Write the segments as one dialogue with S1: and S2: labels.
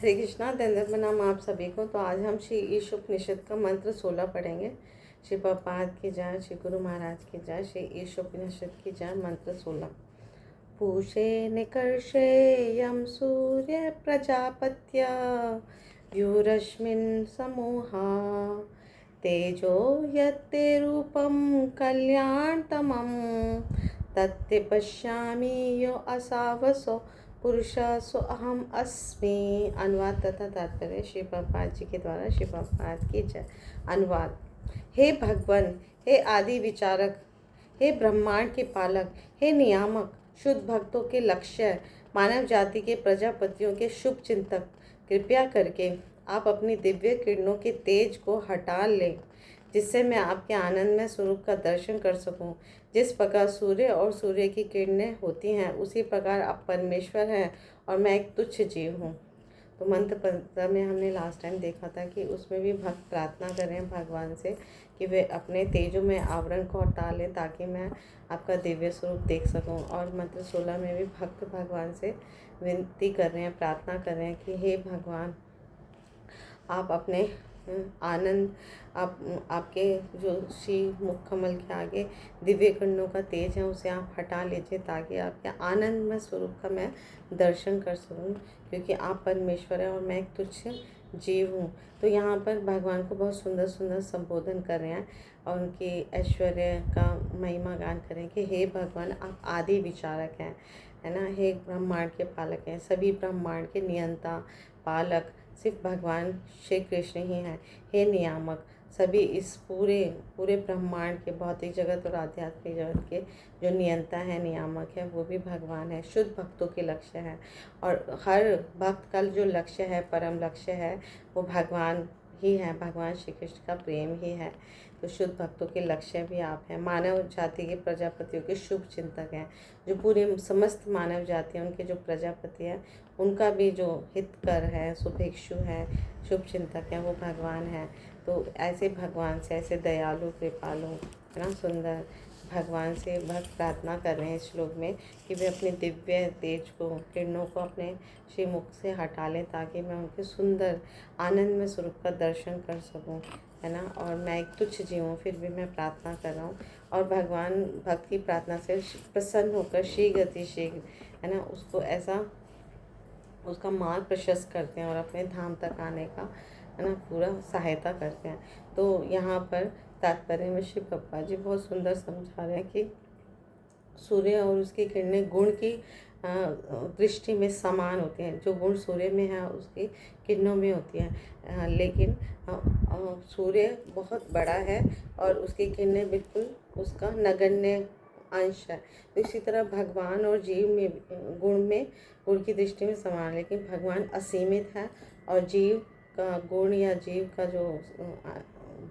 S1: हरे कृष्णा, दंडवत प्रणाम आप सभी को। तो आज हम श्री ईश उपनिषद का मंत्र 16 पढ़ेंगे। श्री प्रभुपाद की जय, श्री गुरु महाराज की जय, श्री ईश उपनिषद की जय। मंत्र 16। पूषे निकर्षे यम सूर्य प्रजापत्य व्यूरश्मिन् समूहा तेजो यत्ते रूपं कल्याणतमं तत्ते पश्यामि यो असावसो पुरुषा सो अहम अस्मि। अनुवाद तथा तात्पर्य श्री प्रभुपाद जी के द्वारा। श्री प्रभुपाद की जय। अनुवाद। हे भगवान, हे आदि विचारक, हे ब्रह्मांड के पालक, हे नियामक, शुद्ध भक्तों के लक्ष्य, मानव जाति के प्रजापतियों के शुभ चिंतक, कृपया करके आप अपनी दिव्य किरणों के तेज को हटा लें, जिससे मैं आपके आनंदमय स्वरूप का दर्शन कर सकूं। जिस प्रकार सूर्य और सूर्य की किरणें होती हैं, उसी प्रकार आप परमेश्वर हैं और मैं एक तुच्छ जीव हूँ। तो मंत्र 15 में हमने लास्ट टाइम देखा था कि उसमें भी भक्त प्रार्थना कर रहे हैं भगवान से कि वे अपने तेजों में आवरण को हटा लें ताकि मैं आपका दिव्य स्वरूप देख सकूं। और मंत्र 16 में भी भक्त भगवान से विनती कर रहे हैं, प्रार्थना कर रहे हैं कि हे भगवान, आप अपने आनंद, आपके जो श्री मुख कमल के आगे दिव्य किरणों का तेज है उसे आप हटा लीजिए ताकि आपके आनंदमय स्वरूप का मैं दर्शन कर सकूं, क्योंकि आप परमेश्वर हैं और मैं एक तुच्छ जीव हूँ। तो यहाँ पर भगवान को बहुत सुंदर सुंदर संबोधन कर रहे हैं और उनकी ऐश्वर्य का महिमा गान करें कि हे भगवान, आप आदि विचारक हैं, है ना। हे ब्रह्मांड के पालक हैं, सभी ब्रह्मांड के नियंता पालक सिर्फ भगवान श्री कृष्ण ही हैं। हे नियामक, सभी इस पूरे ब्रह्मांड के भौतिक जगत और आध्यात्मिक जगत के जो नियंता है, नियामक है, वो भी भगवान है। शुद्ध भक्तों के लक्ष्य है और हर भक्त का जो लक्ष्य है, परम लक्ष्य है, वो भगवान ही है, भगवान श्री कृष्ण का प्रेम ही है। तो शुद्ध भक्तों के लक्ष्य भी आप हैं। मानव जाति के प्रजापतियों के शुभ चिंतक हैं, जो पूरे समस्त मानव जाति है उनके जो प्रजापति हैं उनका भी जो हितकर है, शुभेक्षु है, शुभ चिंतक है, वो भगवान है। तो ऐसे भगवान से, ऐसे दयालु कृपालु, है ना, सुंदर भगवान से भक्त प्रार्थना कर रहे हैं इस श्लोक में कि वे अपने दिव्य तेज को, किरणों को अपने श्रीमुख से हटा लें ताकि मैं उनके सुंदर आनंदमय स्वरूप का दर्शन कर सकूं, है ना। और मैं एक तुच्छ जीव हूँ, फिर भी मैं प्रार्थना कर रहा हूँ। और भगवान भक्त की प्रार्थना से प्रसन्न होकर शीघ्र शीघ्र, है ना, उसको ऐसा उसका मार्ग प्रशस्त करते हैं और अपने धाम तक आने का, है ना, पूरा सहायता करते हैं। तो यहाँ पर तात्पर्य में श्री प्रभुपाद जी बहुत सुंदर समझा रहे हैं कि सूर्य और उसकी किरणें गुण की दृष्टि में समान होते हैं। जो गुण सूर्य में है उसकी किरणों में होती है, लेकिन सूर्य बहुत बड़ा है और उसकी किरणें बिल्कुल उसका नगण्य अंश है। तो इसी तरह भगवान और जीव में गुण की दृष्टि में समान, लेकिन भगवान असीमित है और जीव का गुण या जीव का जो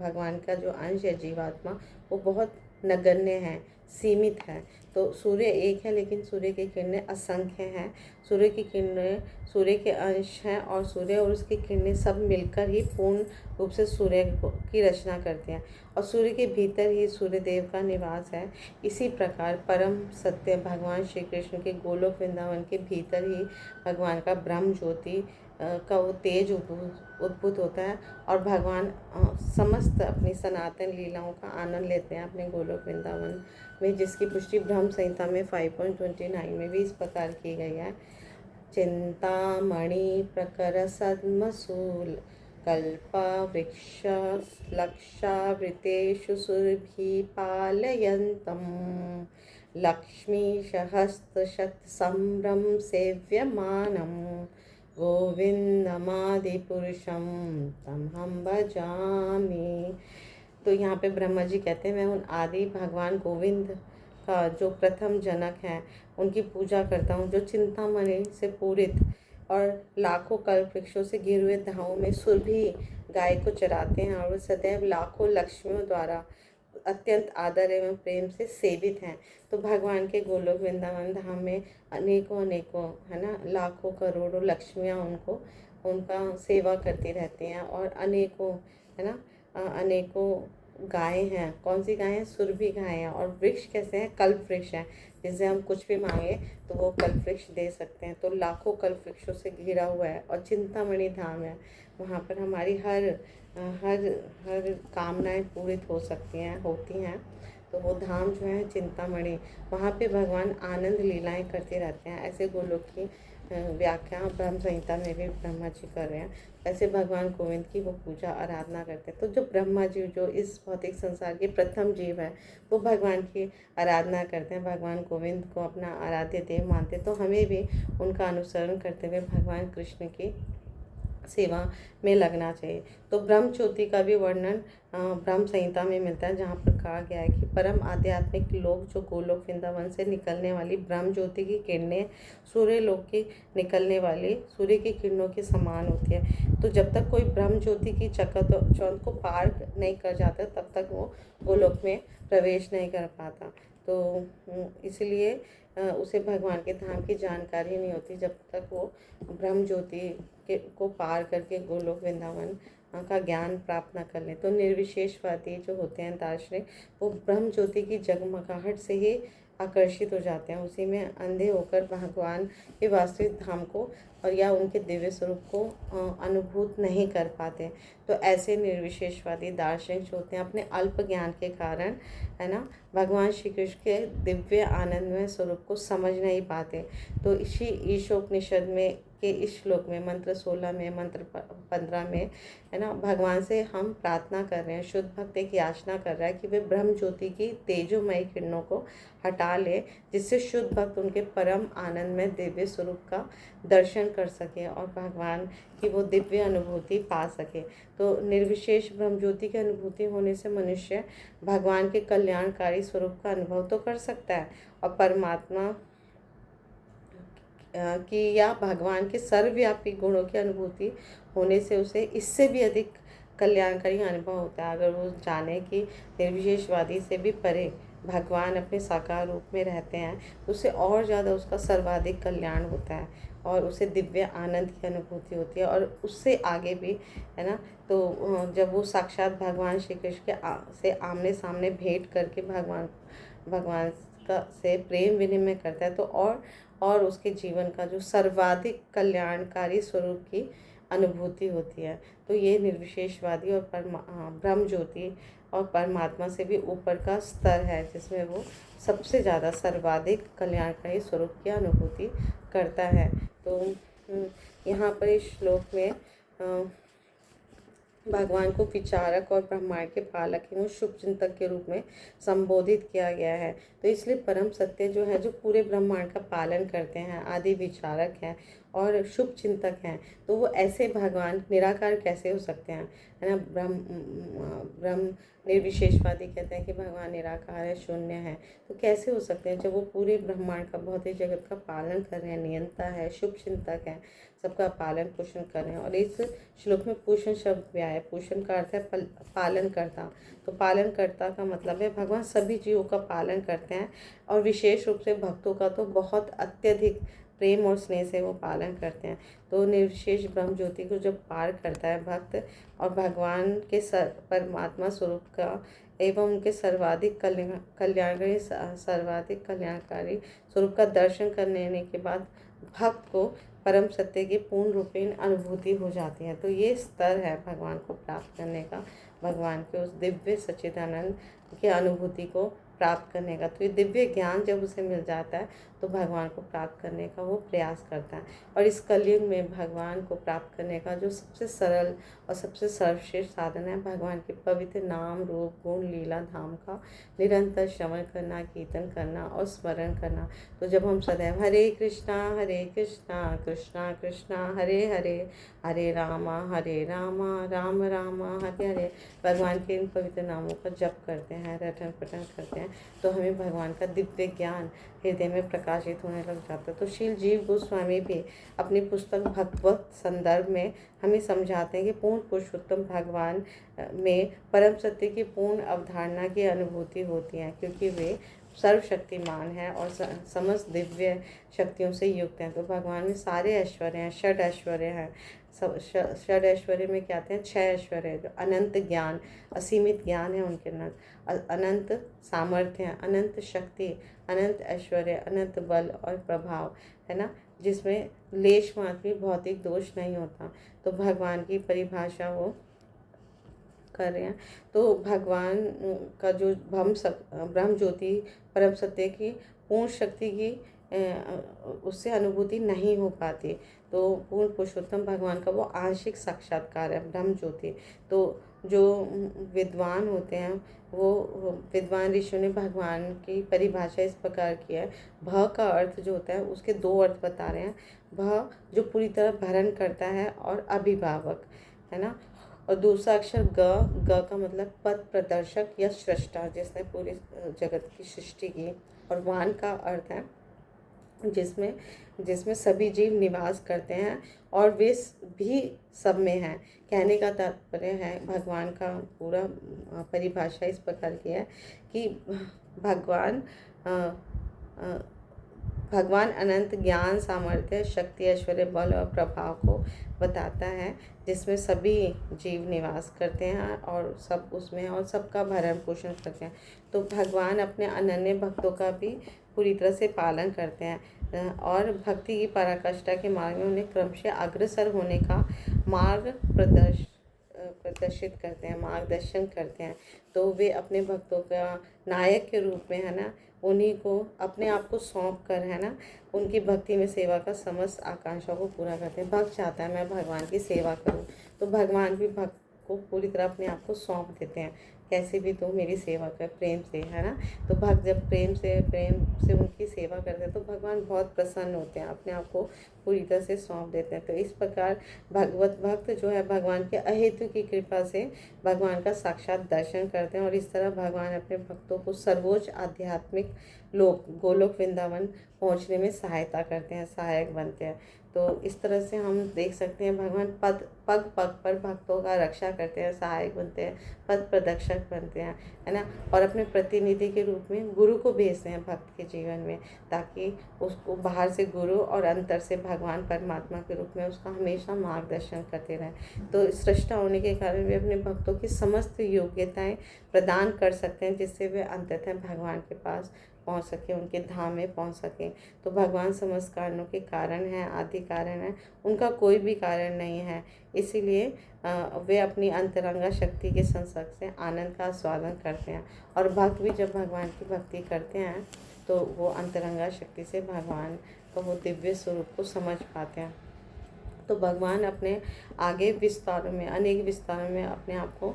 S1: भगवान का जो अंश है, जीवात्मा, वो बहुत नगण्य है, सीमित है। तो सूर्य एक है लेकिन सूर्य की किरणें असंख्य हैं। सूर्य की किरणें सूर्य के अंश हैं और सूर्य और उसकी किरणें सब मिलकर ही पूर्ण रूप से सूर्य की रचना करते हैं और सूर्य के भीतर ही सूर्य देव का निवास है। इसी प्रकार परम सत्य भगवान श्री कृष्ण के गोलोक वृंदावन के भीतर ही भगवान का ब्रह्म ज्योति का वो तेज उद्भूत होता है और भगवान समस्त अपनी सनातन लीलाओं का आनंद लेते हैं अपने गोलोक वृंदावन में, जिसकी पुष्टि ब्रह्म संहिता में 5.29 में भी इस प्रकार की गई है। चिंतामणि प्रकर सद्मसूल कल्पा वृक्ष लक्षावृतेषु सुरभि पालयन्तं लक्ष्मी सहस्रशत संभ्रम सेव्यमानं गोविंदमादिपुरुषम तमहम भजामि। तो यहाँ पे ब्रह्मा जी कहते हैं, मैं उन आदि भगवान गोविंद का जो प्रथम जनक हैं उनकी पूजा करता हूँ, जो चिंतामणि से पूरित और लाखों कल्प वृक्षों से घिरे हुए धामों में सुरभि गाय को चराते हैं और वो सदैव लाखों लक्ष्मियों द्वारा अत्यंत आदर एवं प्रेम से सेवित हैं। तो भगवान के गोलोक वृंदावन धाम में अनेकों है ना, लाखों करोड़ों लक्ष्मियाँ उनका सेवा करती रहती हैं और अनेकों, है ना, अनेकों गाय हैं, कौन सी गाय हैं? सुरभि गाय हैं। और वृक्ष कैसे हैं? कल्प वृक्ष हैं, जिनसे हम कुछ भी मांगे तो वो कल्प वृक्ष दे सकते हैं। तो लाखों कल्प वृक्षों से घिरा हुआ है। और चिंतामणि धाम है, वहाँ पर हमारी हर हर कामनाएं पूरित हो सकती हैं, होती हैं। तो वो धाम जो है चिंतामणि, वहाँ पे भगवान आनंद लीलाएं करते रहते हैं। ऐसे गोलोक की व्याख्या ब्रह्म संहिता में भी ब्रह्मा जी कर रहे हैं। ऐसे भगवान गोविंद की वो पूजा आराधना करते हैं। तो जो ब्रह्मा जी, जो इस भौतिक संसार के प्रथम जीव है, वो भगवान की आराधना करते हैं, भगवान गोविंद को अपना आराध्य देव मानते हैं। तो हमें भी उनका अनुसरण करते हुए भगवान कृष्ण की सेवा में लगना चाहिए। तो ब्रह्म ज्योति का भी वर्णन ब्रह्म संहिता में मिलता है, जहाँ पर कहा गया है कि परम आध्यात्मिक लोग जो गोलोक वृंदावन से निकलने वाली ब्रह्म ज्योति की किरणें सूर्य लोक की निकलने वाली सूर्य की किरणों के समान होती है। तो जब तक कोई ब्रह्म ज्योति की चौंध को पार नहीं कर जाता, तब तक वो गोलोक में प्रवेश नहीं कर पाता। तो इसलिए उसे भगवान के धाम की जानकारी नहीं होती जब तक वो ब्रह्म ज्योति को पार करके गोलोक वृंदावन का ज्ञान प्राप्त न कर ले। तो निर्विशेषवादी जो होते हैं दार्शनिक, वो ब्रह्म ज्योति की जगमगाहट से ही आकर्षित हो जाते हैं, उसी में अंधे होकर भगवान के वास्तविक धाम को और या उनके दिव्य स्वरूप को अनुभूत नहीं कर पाते। तो ऐसे निर्विशेषवादी दार्शनिक जो होते हैं, अपने अल्प ज्ञान के कारण, है ना, भगवान श्री कृष्ण के दिव्य आनंदमय स्वरूप को समझ नहीं पाते। तो इसी ईशोपनिषद में के इस श्लोक में मंत्र 16 में, मंत्र 15 में, है ना, भगवान से हम प्रार्थना कर रहे हैं, शुद्ध भक्त एक याचना कर रहा है कि वे ब्रह्म ज्योति की तेजोमयी किरणों को हटा ले, जिससे शुद्ध भक्त उनके परम आनंद में दिव्य स्वरूप का दर्शन कर सके और भगवान की वो दिव्य अनुभूति पा सके। तो निर्विशेष ब्रह्म ज्योति की अनुभूति होने से मनुष्य भगवान के कल्याणकारी स्वरूप का अनुभव तो कर सकता है, और परमात्मा की या भगवान के सर्वव्यापी गुणों की अनुभूति होने से उसे इससे भी अधिक कल्याणकारी अनुभव होता है। अगर वो जाने कि निर्विशेषवादी से भी परे भगवान अपने साकार रूप में रहते हैं, तो उससे और ज़्यादा उसका सर्वाधिक कल्याण होता है और उसे दिव्य आनंद की अनुभूति होती है। और उससे आगे भी, है ना, तो जब वो साक्षात भगवान श्री कृष्ण के से आमने सामने भेंट करके भगवान का से प्रेम विनिमय करता है, तो और उसके जीवन का जो सर्वाधिक कल्याणकारी स्वरूप की अनुभूति होती है। तो ये निर्विशेषवादी और ब्रह्म ज्योति और परमात्मा से भी ऊपर का स्तर है, जिसमें वो सबसे ज़्यादा सर्वाधिक कल्याणकारी स्वरूप की अनुभूति करता है। तो यहाँ पर इस श्लोक में भगवान को विचारक और ब्रह्मांड के पालक एवं शुभ चिंतक के रूप में संबोधित किया गया है। तो इसलिए परम सत्य जो है, जो पूरे ब्रह्मांड का पालन करते हैं, आदि विचारक हैं और शुभ चिंतक हैं, तो वो ऐसे भगवान निराकार कैसे हो सकते हैं, है ना। ब्रह्म निर्विशेषवादी कहते हैं कि भगवान निराकार है, शून्य है, तो कैसे हो सकते हैं जब वो पूरे ब्रह्मांड का, भौतिक जगत का पालन कर रहे हैं, नियंता है, शुभ चिंतक है, सबका पालन पोषण कर रहे हैं। और इस श्लोक में पोषण शब्द भी आया है। पोषण का अर्थ है पालन करता। तो पालन करता का मतलब है भगवान सभी जीवों का पालन करते हैं, और विशेष रूप से भक्तों का तो बहुत अत्यधिक प्रेम और स्नेह से वो पालन करते हैं। तो निर्विशेष ब्रह्म ज्योति को जब पार करता है भक्त और भगवान के परमात्मा स्वरूप का एवं उनके सर्वाधिक कल्याणकारी स्वरूप का दर्शन करने के बाद भक्त को परम सत्य की पूर्ण रूपेण अनुभूति हो जाती है। तो ये स्तर है भगवान को प्राप्त करने का, भगवान के उस दिव्य सच्चिदानंद की अनुभूति को प्राप्त करने का। तो ये दिव्य ज्ञान जब उसे मिल जाता है, तो भगवान को प्राप्त करने का वो प्रयास करता है। और इस कलयुग में भगवान को प्राप्त करने का जो सबसे सरल और सबसे सर्वश्रेष्ठ साधन है, भगवान के पवित्र नाम, रूप, गुण, लीला धाम का निरंतर श्रवण करना, कीर्तन करना और स्मरण करना। तो जब हम सदैव हरे कृष्णा कृष्णा कृष्णा हरे हरे, हरे रामा राम राम हरे हरे, भगवान के इन पवित्र नामों का जप करते हैं, रटन पठन करते हैं, तो हमें भगवान का दिव्य ज्ञान हृदय में प्रकाशित होने लग जाता है। तो श्रील जीव गोस्वामी भी अपनी पुस्तक भगवत संदर्भ में हमें समझाते हैं कि पूर्ण पुरुषोत्तम भगवान में परम सत्य की पूर्ण अवधारणा की अनुभूति होती है, क्योंकि वे सर्वशक्तिमान है और समस्त दिव्य शक्तियों से युक्त हैं। तो भगवान में सारे ऐश्वर्य हैं, षड ऐश्वर्य हैं। सब षड ऐश्वर्य में क्या आते हैं? 6 ऐश्वर्य, जो अनंत ज्ञान, असीमित ज्ञान है उनके अंदर, अनंत सामर्थ्य है, अनंत शक्ति, अनंत ऐश्वर्य, अनंत बल और प्रभाव, है ना, जिसमें लेश मात्र भी भौतिक दोष नहीं होता। तो भगवान की परिभाषा वो कर रहे हैं। तो भगवान का जो ब्रह्म ज्योति परम सत्य की पूर्ण शक्ति की उससे अनुभूति नहीं हो पाती। तो पूर्ण पुरुषोत्तम भगवान का वो आंशिक साक्षात्कार है ब्रह्म ज्योति। तो जो विद्वान होते हैं वो विद्वान ऋषियों ने भगवान की परिभाषा इस प्रकार की है। भ का अर्थ जो होता है उसके 2 अर्थ बता रहे हैं। भ जो पूरी तरह भरण करता है और अभिभावक, है ना, और दूसरा अक्षर ग का मतलब पथ प्रदर्शक या सृष्टा, जिसने पूरी जगत की सृष्टि की। और वान का अर्थ है जिसमें सभी जीव निवास करते हैं और वे भी सब में हैं। कहने का तात्पर्य है भगवान का पूरा परिभाषा इस प्रकार की है कि भगवान अनंत ज्ञान, सामर्थ्य, शक्ति, ऐश्वर्य, बल और प्रभाव को बताता है, जिसमें सभी जीव निवास करते हैं और सब उसमें और सबका भरण पोषण करते हैं। तो भगवान अपने अनन्य भक्तों का भी पूरी तरह से पालन करते हैं और भक्ति की पराकाष्ठा के मार्ग में उन्हें क्रमशः अग्रसर होने का मार्ग प्रदर्शित करते हैं, मार्गदर्शन करते हैं। तो वे अपने भक्तों का नायक के रूप में, है ना, उन्हीं को अपने आप को सौंप कर, है ना, उनकी भक्ति में सेवा का समस्त आकांक्षा को पूरा करते हैं। भक्त चाहता है मैं भगवान की सेवा करूं, तो भगवान भी भक्त को पूरी तरह अपने आप को सौंप देते हैं। कैसे भी तो मेरी सेवा कर, प्रेम से, है ना। तो भक्त जब प्रेम से उनकी सेवा करते हैं तो भगवान बहुत प्रसन्न होते हैं, अपने आप को पूरी तरह से सौंप देते हैं। तो इस प्रकार भगवत भक्त जो है भगवान के अहेतु की कृपा से भगवान का साक्षात दर्शन करते हैं और इस तरह भगवान अपने भक्तों को सर्वोच्च आध्यात्मिक लोक गोलोक वृंदावन पहुंचने में सहायता करते हैं, सहायक बनते हैं। तो इस तरह से हम देख सकते हैं भगवान पग पग पर भक्तों का रक्षा करते हैं, सहायक बनते हैं, पद प्रदर्शक बनते हैं, है ना, और अपने प्रतिनिधि के रूप में गुरु को भेजते हैं भक्त के जीवन में, ताकि उसको बाहर से गुरु और अंतर से भगवान परमात्मा के रूप में उसका हमेशा मार्गदर्शन करते रहें। तो सृष्टा होने के कारण वे अपने भक्तों की समस्त योग्यताएं प्रदान कर सकते हैं, जिससे वे अंततः भगवान के पास पहुंच सके, उनके धाम में पहुंच सके। तो भगवान समस्त कारणों के कारण हैं, आदि कारण है, उनका कोई भी कारण नहीं है। इसीलिए वे अपनी अंतरंगा शक्ति के संसर्ग से आनंद का आस्वादन करते हैं। और भक्त भी जब भगवान की भक्ति करते हैं तो वो अंतरंगा शक्ति से भगवान का वो दिव्य स्वरूप को समझ पाते हैं। तो भगवान अपने आगे विस्तारों में, अनेक विस्तारों में अपने आप को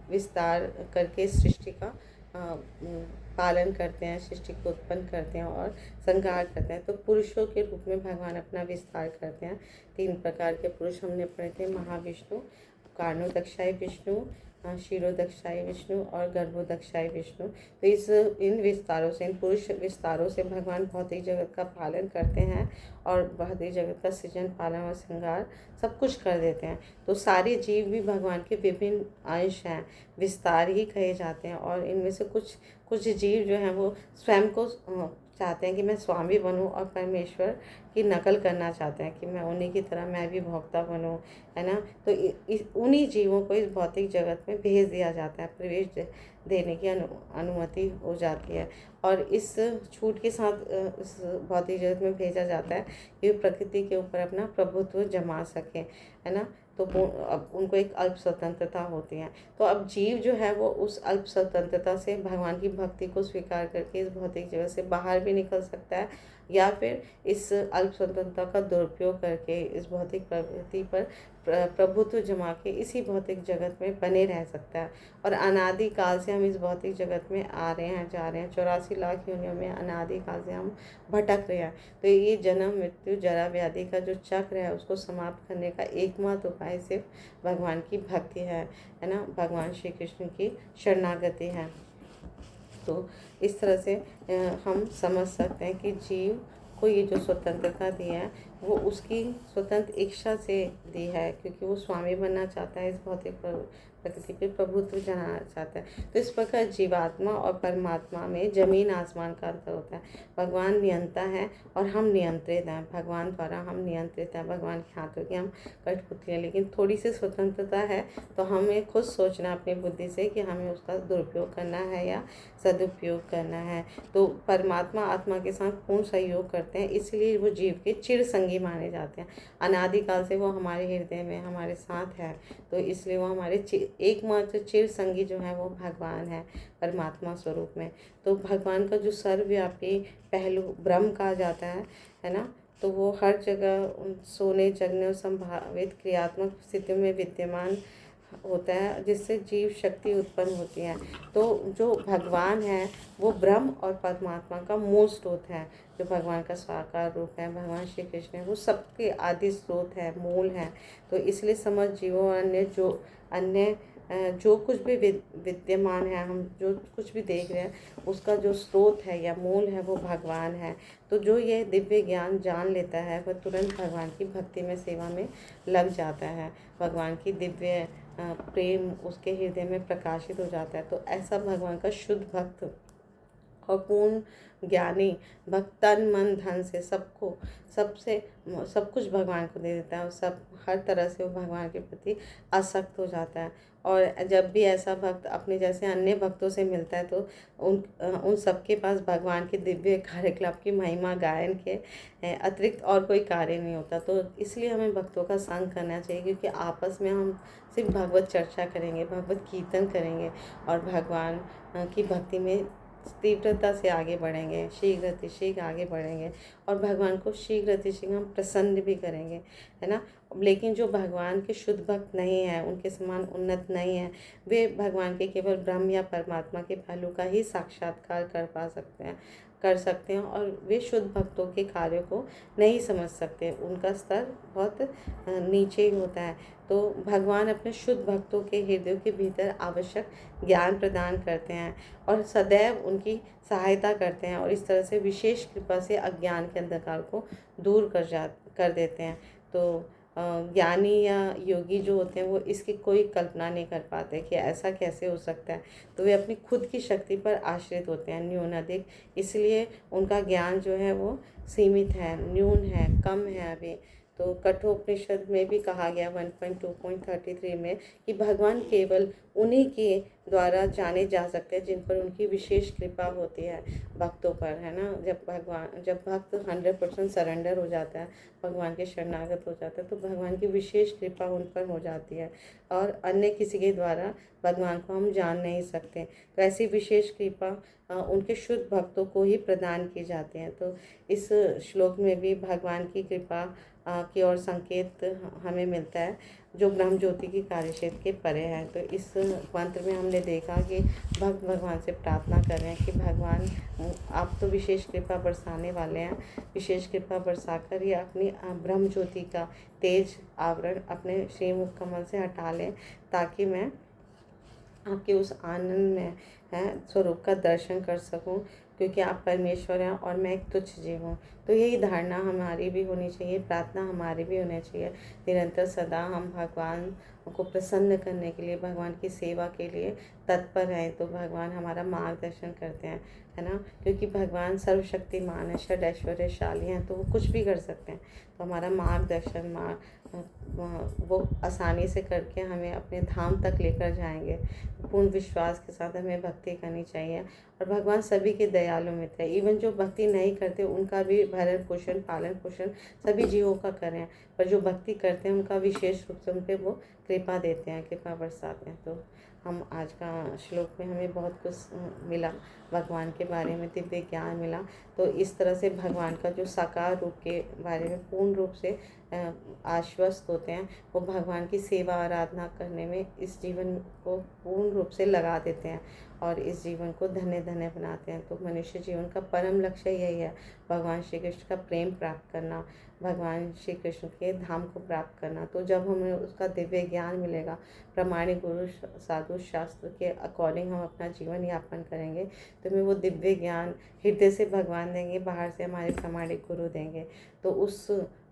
S1: विस्तार करके सृष्टि का पालन करते हैं, सृष्टि को उत्पन्न करते हैं और संहार करते हैं। तो पुरुषों के रूप में भगवान अपना विस्तार करते हैं। 3 प्रकार के पुरुष हमने पढ़े थे, महाविष्णु, कारणोदक्षाय विष्णु, क्षीरोदक्षाय विष्णु और गर्भोदक्षाय विष्णु। तो इन विस्तारों से, इन पुरुष विस्तारों से भगवान भौतिक जगत का पालन करते हैं और भौतिक जगत का सृजन, पालन और श्रृंगार सब कुछ कर देते हैं। तो सारे जीव भी भगवान के विभिन्न अंश हैं, विस्तार ही कहे जाते हैं। और इनमें से कुछ जीव जो हैं वो स्वयं को चाहते हैं कि मैं स्वामी बनूं और परमेश्वर की नकल करना चाहते हैं कि मैं उन्हीं की तरह मैं भी भोक्ता बनूं, है ना। तो उन्हीं जीवों को इस भौतिक जगत में भेज दिया जाता है, प्रवेश देने की अनुमति हो जाती है। और इस छूट के साथ इस भौतिक जगत में भेजा जाता है कि प्रकृति के ऊपर अपना प्रभुत्व जमा सकें, है ना। तो वो अब उनको एक अल्प स्वतंत्रता होती है। तो अब जीव जो है वो उस अल्प स्वतंत्रता से भगवान की भक्ति को स्वीकार करके इस भौतिक जगत से बाहर भी निकल सकता है, या फिर इस अल्प स्वतंत्रता का दुरुपयोग करके इस भौतिक प्रकृति पर प्रभुत्व जमा के इसी भौतिक जगत में बने रह सकता है। और अनादि काल से हम इस भौतिक जगत में आ रहे हैं, जा रहे हैं, 84 लाख योनियों में अनादि काल से हम भटक रहे हैं। तो ये जन्म, मृत्यु, जरा, व्याधि का जो चक्र है उसको समाप्त करने का एकमात्र उपाय सिर्फ भगवान की भक्ति है ना, भगवान श्री कृष्ण की शरणागति है। तो इस तरह से हम समझ सकते हैं कि जीव को ये जो स्वतंत्रता दी है वो उसकी स्वतंत्र इच्छा से दी है, क्योंकि वो स्वामी बनना चाहता है, इस भौतिक प्रकृति पे प्रभुत्व जनाना चाहता है। तो इस प्रकार जीवात्मा और परमात्मा में जमीन आसमान का अंतर होता है। भगवान नियंता है और हम नियंत्रित हैं। भगवान द्वारा हम नियंत्रित हैं। भगवान के हाथों की हम कठपुतली हैं। लेकिन थोड़ी सी स्वतंत्रता है, तो हमें खुद सोचना अपनी बुद्धि से कि हमें उसका दुरुपयोग करना है या सदुपयोग करना है। तो परमात्मा आत्मा के साथ पूर्ण सहयोग करते हैं, इसलिए वो जीव के चिर संगी माने जाते हैं। अनादिकाल से वो हमारे हृदय में हमारे साथ है, तो इसलिए वो हमारे एकमात्र चिर संगी जो है वो भगवान है परमात्मा स्वरूप में। तो भगवान का जो सर्वव्यापी पहलू ब्रह्म कहा जाता है ना, तो वो हर जगह सोने जगने और संभावित क्रियात्मक स्थितियों में विद्यमान होता है, जिससे जीव शक्ति उत्पन्न होती है। तो जो भगवान है वो ब्रह्म और परमात्मा का मूल स्रोत है। जो भगवान का साकार रूप है, भगवान श्री कृष्ण है, वो सबके आदि स्रोत है, मूल है। तो इसलिए समस्त जीवों और अन्य जो कुछ भी विद्यमान है, हम जो कुछ भी देख रहे हैं, उसका जो स्रोत है या मूल है वो भगवान है। तो जो ये दिव्य ज्ञान जान लेता है वह तुरंत भगवान की भक्ति में सेवा में लग जाता है। भगवान की दिव्य प्रेम उसके हृदय में प्रकाशित हो जाता है। तो ऐसा भगवान का शुद्ध भक्त और पूर्ण ज्ञानी भक्त तन मन धन से सबको सब कुछ भगवान को दे देता है, और सब हर तरह से वो भगवान के प्रति आसक्त हो जाता है। और जब भी ऐसा भक्त अपने जैसे अन्य भक्तों से मिलता है, तो उन सबके पास भगवान के दिव्य कार्यकलाप की महिमा गायन के अतिरिक्त और कोई कार्य नहीं होता। तो इसलिए हमें भक्तों का संग करना चाहिए, क्योंकि आपस में हम सिर्फ भगवत चर्चा करेंगे, भगवत कीर्तन करेंगे और भगवान की भक्ति में तीव्रता से आगे बढ़ेंगे, शीघ्र अतिशीघ्र आगे बढ़ेंगे, और भगवान को शीघ्र अतिशीघ्र हम प्रसन्न भी करेंगे, है ना। लेकिन जो भगवान के शुद्ध भक्त नहीं है, उनके समान उन्नत नहीं है, वे भगवान के केवल ब्रह्म या परमात्मा के पहलू का ही साक्षात्कार कर सकते हैं, और वे शुद्ध भक्तों के कार्यों को नहीं समझ सकते। उनका स्तर बहुत नीचे ही होता है। तो भगवान अपने शुद्ध भक्तों के हृदयों के भीतर आवश्यक ज्ञान प्रदान करते हैं और सदैव उनकी सहायता करते हैं, और इस तरह से विशेष कृपा से अज्ञान के अंधकार को दूर कर देते हैं। तो ज्ञानी या योगी जो होते हैं वो इसकी कोई कल्पना नहीं कर पाते कि ऐसा कैसे हो सकता है। तो वे अपनी खुद की शक्ति पर आश्रित होते हैं, न्यूनाधिक, इसलिए उनका ज्ञान जो है वो सीमित है, न्यून है, कम है अभी। तो कठोपनिषद में भी कहा गया 1.2.33 में कि भगवान केवल उन्हीं के द्वारा जाने जा सकते हैं जिन पर उनकी विशेष कृपा होती है भक्तों पर, है ना। जब भक्त 100% सरेंडर हो जाता है, भगवान के शरणागत हो जाता है, तो भगवान की विशेष कृपा उन पर हो जाती है, और अन्य किसी के द्वारा भगवान को हम जान नहीं सकते। तो ऐसी विशेष कृपा उनके शुद्ध भक्तों को ही प्रदान की जाती है। तो इस श्लोक में भी भगवान की कृपा की ओर संकेत हमें मिलता है, जो ब्रह्म ज्योति की कार्यक्षेत्र के परे है। तो इस मंत्र में हमने देखा कि भक्त भगवान से प्रार्थना कर रहे हैं कि भगवान आप तो विशेष कृपा बरसाने वाले हैं, विशेष कृपा बरसाकर ये अपनी ब्रह्म ज्योति का तेज आवरण अपने श्रीमुख कमल से हटा लें, ताकि मैं आपके उस आनंद में स्वरूप का दर्शन कर सकूं, क्योंकि आप परमेश्वर हैं और मैं एक तुच्छ जीव हूँ। तो यही धारणा हमारी भी होनी चाहिए, प्रार्थना हमारी भी होनी चाहिए। निरंतर सदा हम भगवान को प्रसन्न करने के लिए, भगवान की सेवा के लिए तत्पर हैं। तो भगवान हमारा मार्गदर्शन करते हैं, है ना, क्योंकि भगवान सर्वशक्तिमान है, षड ऐश्वर्यशाली हैं, तो वो कुछ भी कर सकते हैं। तो हमारा मार्गदर्शन वो आसानी से करके हमें अपने धाम तक लेकर जाएंगे। पूर्ण विश्वास के साथ हमें भक्ति करनी चाहिए, और भगवान सभी के दयालु मित्र है। इवन जो भक्ति नहीं करते उनका भी भरण पोषण पालन पोषण सभी जीवों का करें, पर जो भक्ति करते हैं उनका विशेष रूप से उन पर वो कृपा देते हैं, कृपा बरसाते हैं। तो हम आज का श्लोक में हमें बहुत कुछ मिला, भगवान के बारे में दिव्य ज्ञान मिला। तो इस तरह से भगवान का जो साकार रूप के बारे में पूर्ण रूप से आश्वस्त होते हैं, वो भगवान की सेवा आराधना करने में इस जीवन को पूर्ण रूप से लगा देते हैं और इस जीवन को धन्य धन्य बनाते हैं। तो मनुष्य जीवन का परम लक्ष्य यही है, भगवान श्री कृष्ण का प्रेम प्राप्त करना, भगवान श्री कृष्ण के धाम को प्राप्त करना। तो जब हमें उसका दिव्य ज्ञान मिलेगा, प्रामाणिक गुरु साधु शास्त्र के अकॉर्डिंग हम अपना जीवन यापन करेंगे, तो हमें वो दिव्य ज्ञान हृदय से भगवान देंगे, बाहर से हमारे प्रामाणिक गुरु देंगे। तो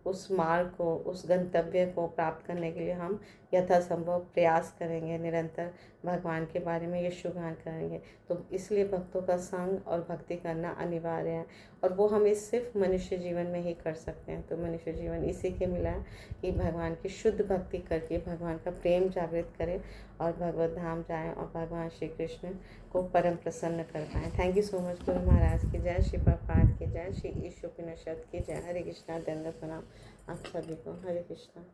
S1: उस मार्ग को, उस गंतव्य को प्राप्त करने के लिए हम यथासंभव प्रयास करेंगे, निरंतर भगवान के बारे में यशु गान करेंगे। तो इसलिए भक्तों का संग और भक्ति करना अनिवार्य है, और वो हम इस सिर्फ मनुष्य जीवन में ही कर सकते हैं। तो मनुष्य जीवन इसी के मिला है कि भगवान की शुद्ध भक्ति करके भगवान का प्रेम जागृत करें और भगवत धाम जाएं और भगवान श्री कृष्ण को परम प्रसन्न कर पाएँ। Thank you so much. Guru Maharaj की जय, श्री प्रभुपाद की जय, श्री ईश उपनिषद की जय। हरे कृष्णा, दंडवत प्रणाम आप सभी को। हरे कृष्णा।